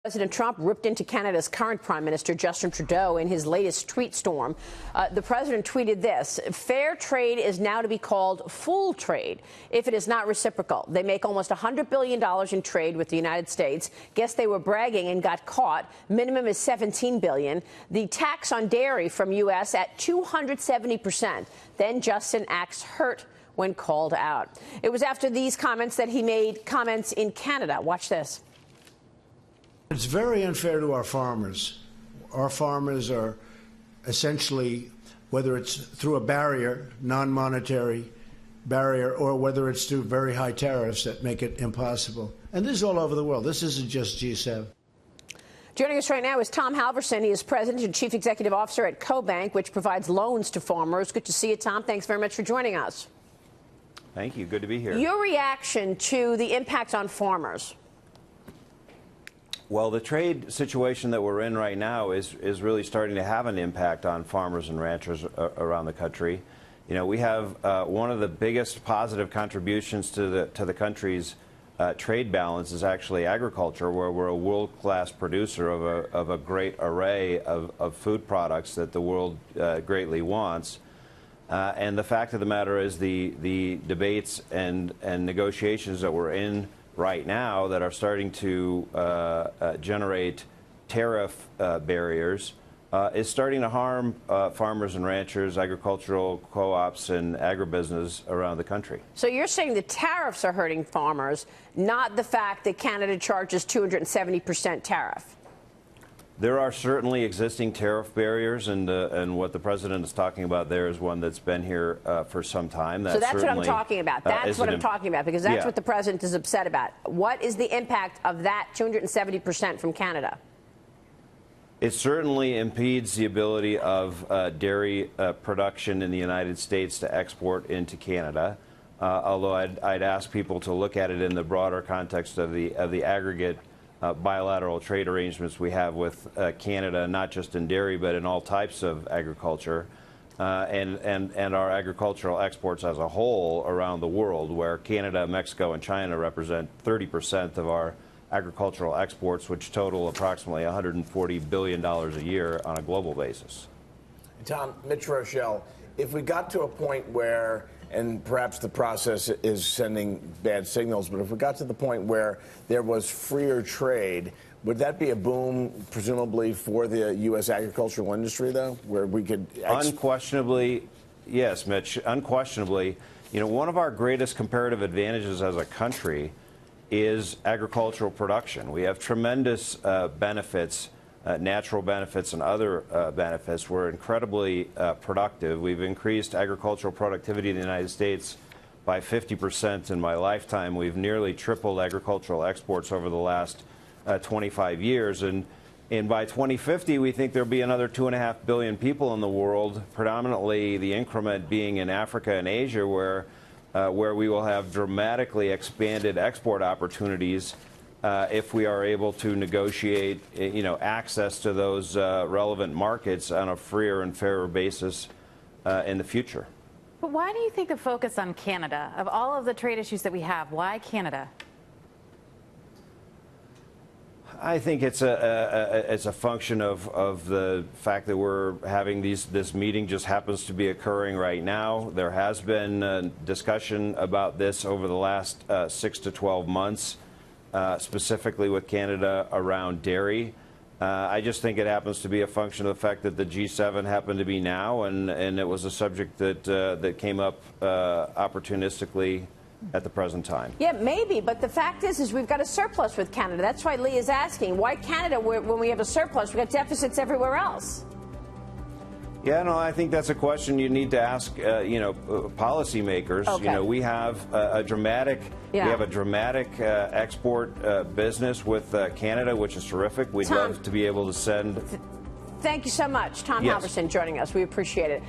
President Trump ripped into Canada's current Prime Minister, Justin Trudeau, in his latest tweet storm. The president tweeted this: fair trade is now to be called full trade if it is not reciprocal. They make almost $100 billion in trade with the United States. Guess they were bragging and got caught. Minimum is $17 billion. The tax on dairy from U.S. at 270%. Then Justin acts hurt when called out. It was after these comments that he made comments in Canada. Watch this. It's very unfair to our farmers. Our farmers are essentially, whether it's through a barrier, non-monetary barrier, or whether it's through very high tariffs that make it impossible. And this is all over the world. This isn't just G7. Joining us right now is Tom Halverson. He is President and Chief Executive Officer at CoBank, which provides loans to farmers. Good to see you, Tom. Thanks very much for joining us. Thank you. Good to be here. Your reaction to the impact on farmers? Well, the trade situation that we're in right now is really starting to have an impact on farmers and ranchers around the country. You know, we have one of the biggest positive contributions to the country's trade balance is actually agriculture, where we're a world-class producer of a great array of food products that the world greatly wants. And the fact of the matter is the debates and negotiations that we're in right now that are starting to generate tariff barriers is starting to harm farmers and ranchers, agricultural co-ops, and agribusiness around the country. So you're saying the tariffs are hurting farmers, not the fact that Canada charges 270% tariff? There are certainly existing tariff barriers, and what the president is talking about there is one that's been here for some time. So that's what I'm talking about. That's what I'm talking about, because that's what the president is upset about. What is the impact of that 270% from Canada? It certainly impedes the ability of dairy production in the United States to export into Canada. Although I'd ask people to look at it in the broader context of the aggregate bilateral trade arrangements we have with Canada, not just in dairy, but in all types of agriculture, and our agricultural exports as a whole around the world, where Canada, Mexico, and China represent 30% of our agricultural exports, which total approximately $140 billion a year on a global basis. Tom, Mitch Rochelle, if we got to a point where, and perhaps the process is sending bad signals, but if we got to the point where there was freer trade, would that be a boom, presumably, for the U.S. agricultural industry, though, where we could... Unquestionably, yes, Mitch, unquestionably. You know, one of our greatest comparative advantages as a country is agricultural production. We have tremendous benefits, natural benefits and other benefits. We're incredibly productive. We've increased agricultural productivity in the United States by 50% in my lifetime. We've nearly tripled agricultural exports over the last 25 years. And by 2050, we think there'll be another 2.5 billion people in the world, predominantly the increment being in Africa and Asia, where we will have dramatically expanded export opportunities if we are able to negotiate, access to those relevant markets on a freer and fairer basis in the future. But why do you think the focus on Canada, of all of the trade issues that we have, why Canada? I think it's a function of the fact that we're having this meeting just happens to be occurring right now. There has been discussion about this over the last 6 to 12 months, specifically with Canada around dairy. I just think it happens to be a function of the fact that the G7 happened to be now, and it was a subject that came up opportunistically at the present time. Yeah, maybe, but the fact is we've got a surplus with Canada. That's why Lee is asking, why Canada when we have a surplus? We've got deficits everywhere else. Yeah, no, I think that's a question you need to ask, policymakers. Okay. We have a dramatic, export business with Canada, which is terrific. We'd love to be able to send. Thank you so much, Tom Halverson, joining us. We appreciate it.